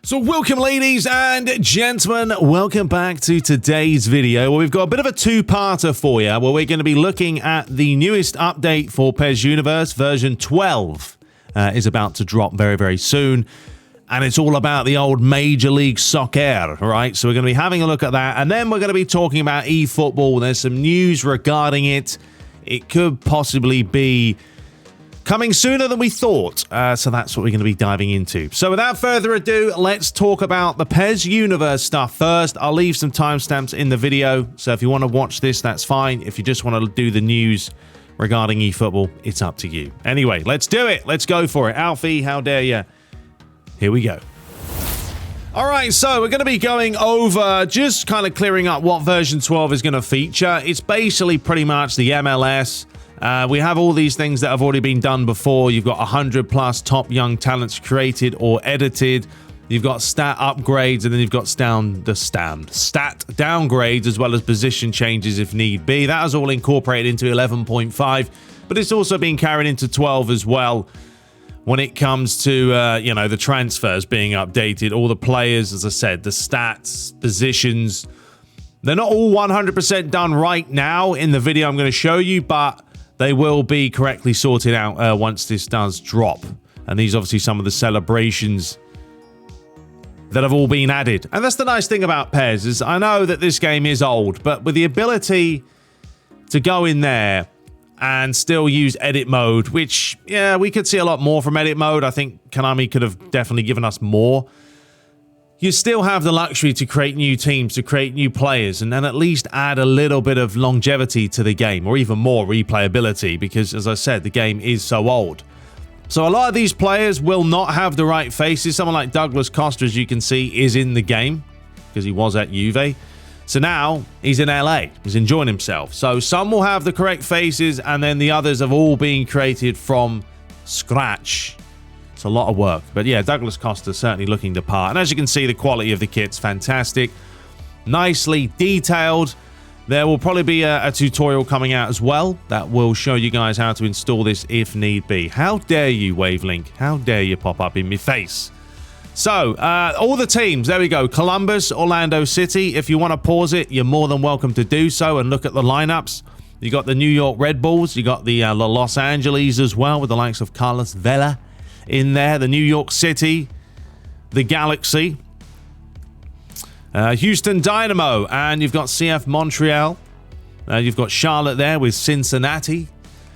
So welcome ladies and gentlemen, welcome back to today's video where we've got a bit of a two-parter for you where we're going to be looking at the newest update for PES Universe. Version 12 is about to drop very, very soon. And it's all about the old Major League Soccer, right? So we're going to be having a look at that. And then we're going to be talking about Efootball. There's some news regarding it. It could possibly be coming sooner than we thought, so that's what we're going to be diving into. So without further ado, let's talk about the PES Universe stuff first. I'll leave some timestamps in the video, so if you want to watch this, that's fine. If you just want to do the news regarding eFootball, it's up to you. Anyway, let's do it. Let's go for it. Alfie, how dare you? Here we go. All right, so we're going to be going over just kind of clearing up what version 12 is going to feature. It's basically pretty much the MLS. We have all these things that have already been done before. You've got 100 plus top young talents created or edited. You've got stat upgrades, and then you've got stat downgrades, as well as position changes if need be. That is all incorporated into 11.5, but it's also being carried into 12 as well when it comes to, you know, the transfers being updated. All the players, as I said, the stats, positions, they're not all 100% done right now in the video I'm going to show you, but they will be correctly sorted out once this does drop. And these are obviously some of the celebrations that have all been added. And that's the nice thing about PES, is I know that this game is old, but with the ability to go in there and still use edit mode, which, yeah, we could see a lot more from edit mode. I think Konami could have definitely given us more. You still have the luxury to create new teams, to create new players, and then at least add a little bit of longevity to the game, or even more replayability, because, as I said, the game is so old. So a lot of these players will not have the right faces. Someone like Douglas Costa, as you can see, is in the game, because he was at Juve. So now he's in LA. He's enjoying himself. So some will have the correct faces, and then the others have all been created from scratch. It's a lot of work. But yeah, Douglas Costa certainly looking the part. And as you can see, the quality of the kit's fantastic. Nicely detailed. There will probably be a tutorial coming out as well that will show you guys how to install this if need be. How dare you, Wavelink? How dare you pop up in my face? So, all the teams, there we go. Columbus, Orlando City. If you want to pause it, you're more than welcome to do so and look at the lineups. You got the New York Red Bulls. You got the Los Angeles as well, with the likes of Carlos Vela in there. The New York City, the Galaxy, Houston Dynamo, and you've got CF Montreal. You've got Charlotte there with Cincinnati,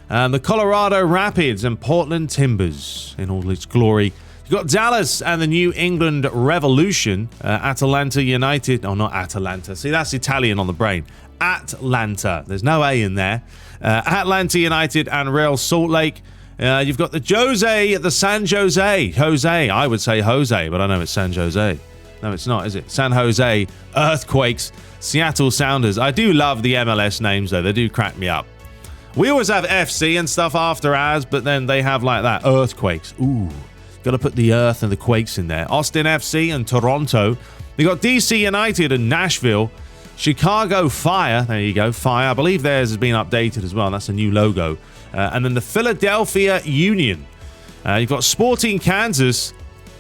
the Colorado Rapids and Portland Timbers in all its glory. You've got Dallas and the New England Revolution, Atalanta United. Oh, not Atalanta. See, that's Italian on the brain. Atlanta. There's no A in there. Atlanta United and Real Salt Lake. You've got the Jose, the San Jose. Jose, I would say Jose, but I know it's San Jose. No, it's not, is it? San Jose, Earthquakes, Seattle Sounders. I do love the MLS names, though. They do crack me up. We always have FC and stuff after ours, but then they have like that. Earthquakes. Ooh. Got to put the Earth and the Quakes in there. Austin FC and Toronto. We got DC United and Nashville. Chicago Fire. There you go. Fire. I believe theirs has been updated as well. That's a new logo. And then the Philadelphia Union. You've got Sporting Kansas.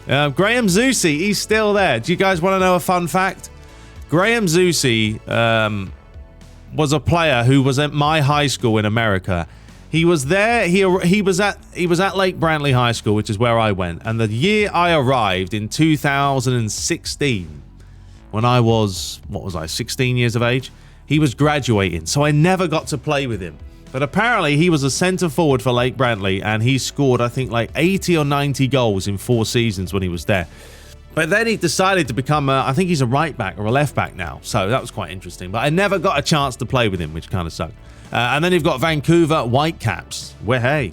Graham Zusi, he's still there. Do you guys want to know a fun fact? Graham Zusi was a player who was at my high school in America. He was there. He was at Lake Brantley High School, which is where I went. And the year I arrived in 2016, when I was, 16 years of age, he was graduating. So I never got to play with him. But apparently he was a centre forward for Lake Brantley, and he scored, I think, like 80 or 90 goals in 4 seasons when he was there. But then he decided to become, I think he's a right back or a left back now. So that was quite interesting. But I never got a chance to play with him, which kind of sucked. And then you've got Vancouver Whitecaps. Where hey.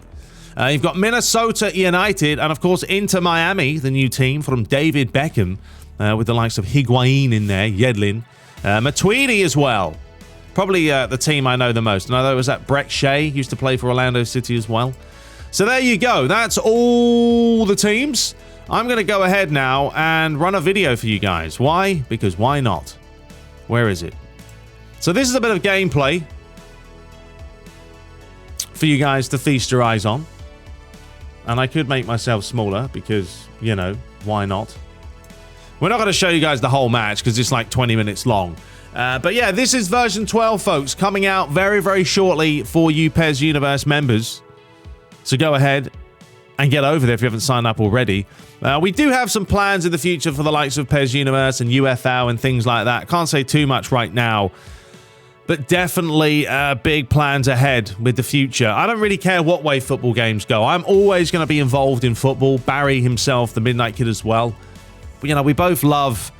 You've got Minnesota United, and of course Inter Miami, the new team from David Beckham, with the likes of Higuain in there, Yedlin, Matuidi as well. Probably the team I know the most. And I know it was that Brett Shea, used to play for Orlando City as well. So there you go. That's all the teams. I'm going to go ahead now and run a video for you guys. Why? Because why not? Where is it? So this is a bit of gameplay for you guys to feast your eyes on. And I could make myself smaller because, you know, why not? We're not going to show you guys the whole match because it's like 20 minutes long. But yeah, this is version 12, folks, coming out very, very shortly for you PES Universe members. So go ahead and get over there if you haven't signed up already. We do have some plans in the future for the likes of PES Universe and UFL and things like that. Can't say too much right now, but definitely big plans ahead with the future. I don't really care what way football games go. I'm always going to be involved in football. Barry himself, the Midnight Kid as well. You know, we both love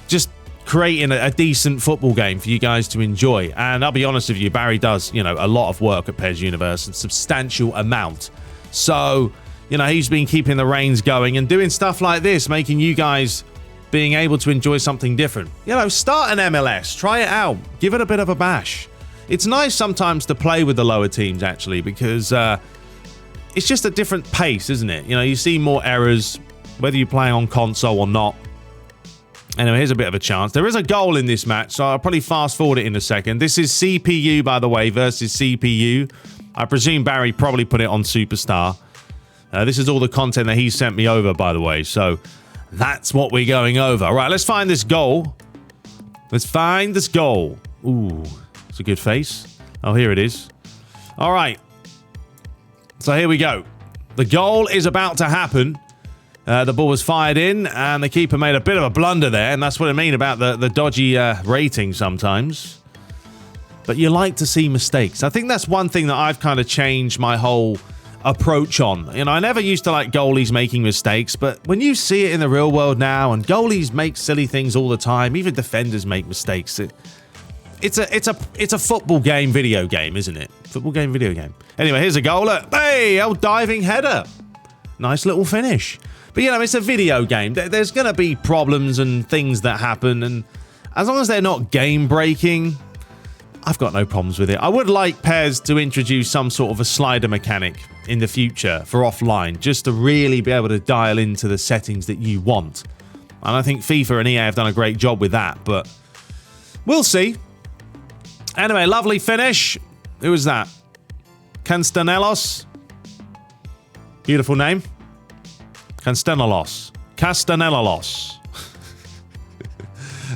just creating a decent football game for you guys to enjoy. And I'll be honest with you, Barry does, you know, a lot of work at PES Universe, a substantial amount. So, you know, he's been keeping the reins going and doing stuff like this, making you guys being able to enjoy something different. You know, start an MLS, try it out, give it a bit of a bash. It's nice sometimes to play with the lower teams, actually, because it's just a different pace, isn't it? You know, you see more errors, whether you play on console or not. Anyway, here's a bit of a chance. There is a goal in this match, so I'll probably fast forward it in a second. This is CPU, by the way, versus CPU. I presume Barry probably put it on Superstar. This is all the content that he sent me over, by the way, so that's what we're going over. All right, let's find this goal. Let's find this goal. Ooh, it's a good face. Oh, here it is. All right. So here we go. The goal is about to happen. The ball was fired in, and the keeper made a bit of a blunder there, and that's what I mean about the dodgy rating sometimes. But you like to see mistakes. I think that's one thing that I've kind of changed my whole approach on. You know, I never used to like goalies making mistakes, but when you see it in the real world now, and goalies make silly things all the time, even defenders make mistakes. It's a football game, video game, isn't it? Football game, video game. Anyway, here's a goal. Look. Hey, old diving header. Nice little finish. But, you know, it's a video game. There's going to be problems and things that happen, and as long as they're not game-breaking, I've got no problems with it. I would like PES to introduce some sort of a slider mechanic in the future for offline, just to really be able to dial into the settings that you want. And I think FIFA and EA have done a great job with that, but we'll see. Anyway, lovely finish. Who was that? Castanelos. Beautiful name. Castanelos.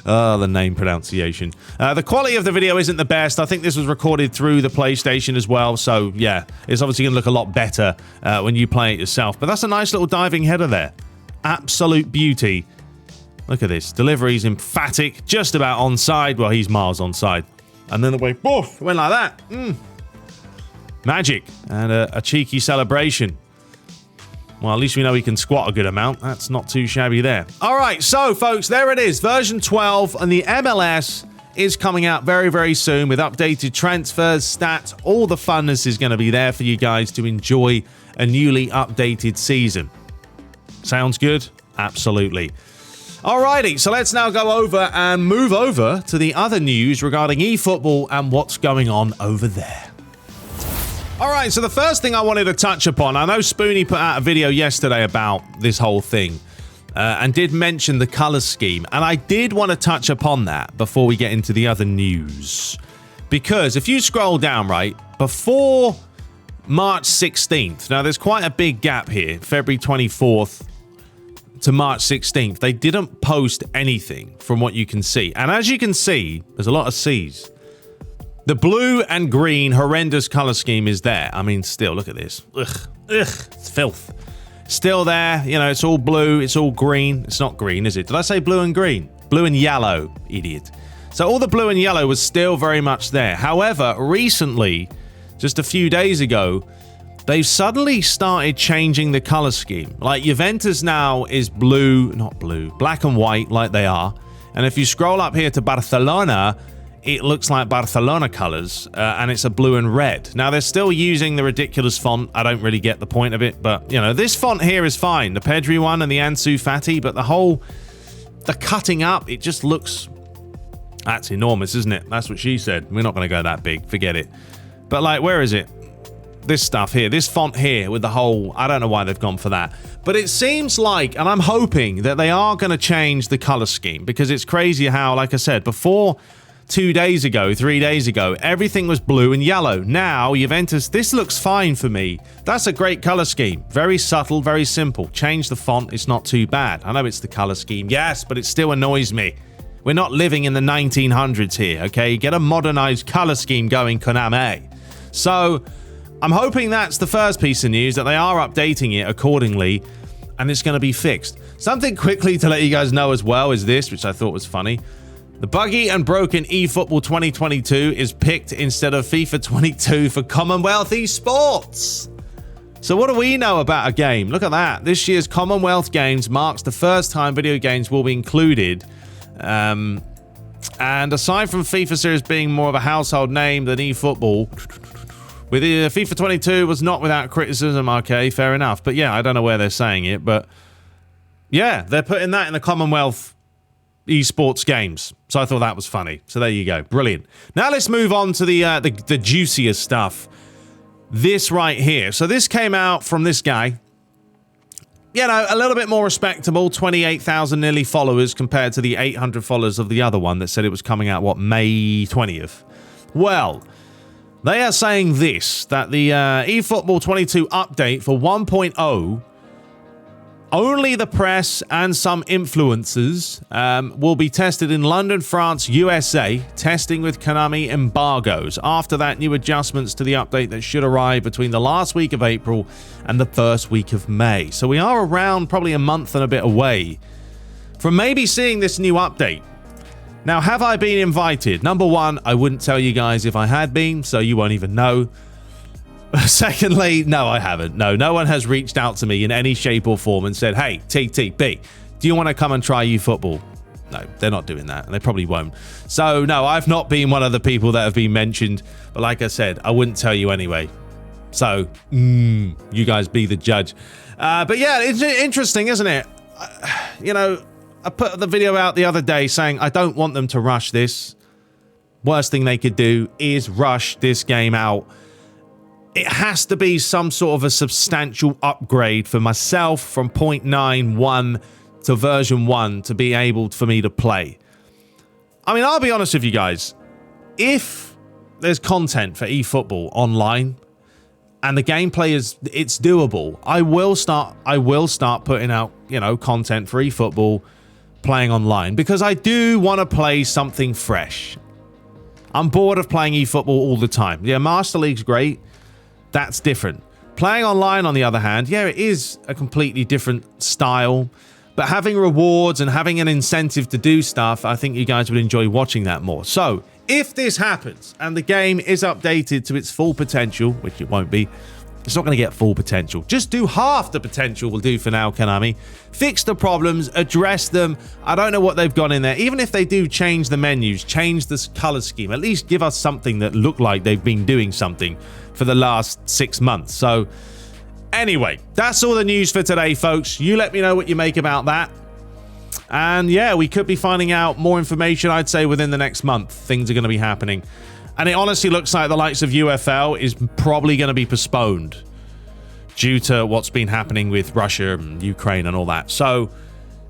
Oh, the name pronunciation. The quality of the video isn't the best. I think this was recorded through the PlayStation as well. So, yeah, it's obviously going to look a lot better when you play it yourself. But that's a nice little diving header there. Absolute beauty. Look at this. Delivery's emphatic. Just about onside. Well, he's miles onside. And then the way, poof, went like that. Magic. And a cheeky celebration. Well, at least we know he can squat a good amount. That's not too shabby there. All right, so, folks, there it is. Version 12, and the MLS is coming out very, very soon with updated transfers, stats. All the funness is going to be there for you guys to enjoy a newly updated season. Sounds good? Absolutely. Alrighty, so let's now go over and move over to the other news regarding eFootball and what's going on over there. Alright, so the first thing I wanted to touch upon, I know Spoonie put out a video yesterday about this whole thing and did mention the color scheme, and I did want to touch upon that before we get into the other news. Because if you scroll down, right, before March 16th, now there's quite a big gap here, February 24th to March 16th, they didn't post anything from what you can see. And as you can see, there's a lot of C's. The blue and green horrendous color scheme is there. I mean, still, look at this. Ugh, it's filth. Still there, you know, it's all blue, it's all green. It's not green, is it? Did I say blue and green? Blue and yellow, idiot. So all the blue and yellow was still very much there. However, recently, just a few days ago, they've suddenly started changing the color scheme. Like, Juventus now is blue, not blue, black and white like they are. And if you scroll up here to Barcelona, it looks like Barcelona colors, and it's a blue and red. Now, they're still using the ridiculous font. I don't really get the point of it, but, you know, this font here is fine. The Pedri one and the Ansu Fati, but the cutting up, it just looks... That's enormous, isn't it? That's what she said. We're not going to go that big. Forget it. But, like, where is it? This stuff here. This font here with the whole... I don't know why they've gone for that. But it seems like, and I'm hoping, that they are going to change the color scheme, because it's crazy how, like I said, before 2 days ago, 3 days ago, everything was blue and yellow. Now, Juventus, this looks fine for me. That's a great color scheme. Very subtle, very simple. Change the font, it's not too bad. I know it's the color scheme, yes, but it still annoys me. We're not living in the 1900s here, okay? Get a modernized color scheme going, channeI. So, I'm hoping that's the first piece of news, that they are updating it accordingly, and it's going to be fixed. Something quickly to let you guys know as well is this, which I thought was funny. The buggy and broken eFootball 2022 is picked instead of FIFA 22 for Commonwealth eSports. So what do we know about a game? Look at that. This year's Commonwealth Games marks the first time video games will be included. And aside from FIFA series being more of a household name than eFootball, with FIFA 22 was not without criticism. Okay, fair enough. But yeah, I don't know where they're saying it, but yeah, they're putting that in the Commonwealth esports games. So I thought that was funny. So there you go. Brilliant. Now let's move on to the juicier stuff. This right here. So this came out from this guy. You know, a little bit more respectable. 28,000 nearly followers compared to the 800 followers of the other one that said it was coming out, what, May 20th? Well, they are saying this, that the eFootball 22 update for 1.0, only the press and some influencers will be tested in London, France, USA, testing with Konami embargoes. After that, new adjustments to the update that should arrive between the last week of April and the first week of May. So we are around probably a month and a bit away from maybe seeing this new update. Now, have I been invited? Number one, I wouldn't tell you guys if I had been, so you won't even know. Secondly, no, I haven't. No one has reached out to me in any shape or form and said, hey, TTB, do you want to come and try eFootball? No, they're not doing that, and they probably won't. So, no, I've not been one of the people that have been mentioned, but like I said, I wouldn't tell you anyway. So, you guys be the judge. But yeah, it's interesting, isn't it? You know, I put the video out the other day saying I don't want them to rush this. Worst thing they could do is rush this game out. It has to be some sort of a substantial upgrade for myself from 0.91 to version 1 to be able for me to play. I mean, I'll be honest with you guys. If there's content for eFootball online and the gameplay it's doable, I will start putting out, you know, content for eFootball playing online, because I do want to play something fresh. I'm bored of playing eFootball all the time. Yeah, Master League's great. That's different. Playing online, on the other hand, yeah, it is a completely different style, but having rewards and having an incentive to do stuff, I think you guys would enjoy watching that more. So, if this happens and the game is updated to its full potential, which it won't be, it's not going to get full potential. Just do half the potential will do for now, Konami. Fix the problems, address them. I don't know what they've got in there. Even if they do change the menus, change this color scheme, at least give us something that look like they've been doing something for the last 6 months. So anyway, that's all the news for today, folks. You let me know what you make about that. And yeah, we could be finding out more information, I'd say, within the next month. Things are going to be happening. And it honestly looks like the likes of UFL is probably going to be postponed due to what's been happening with Russia and Ukraine and all that. So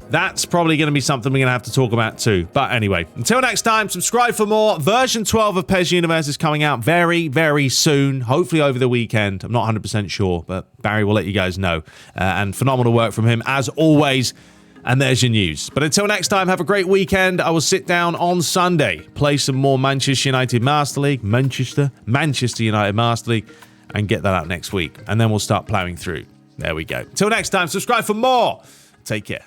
that's probably going to be something we're going to have to talk about too. But anyway, until next time, subscribe for more. Version 12 of PES Universe is coming out very, very soon. Hopefully over the weekend. I'm not 100% sure, but Barry will let you guys know. And phenomenal work from him, as always. And there's your news. But until next time, have a great weekend. I will sit down on Sunday, play some more Manchester United Master League, Manchester United Master League, and get that out next week. And then we'll start plowing through. There we go. Till next time, subscribe for more. Take care.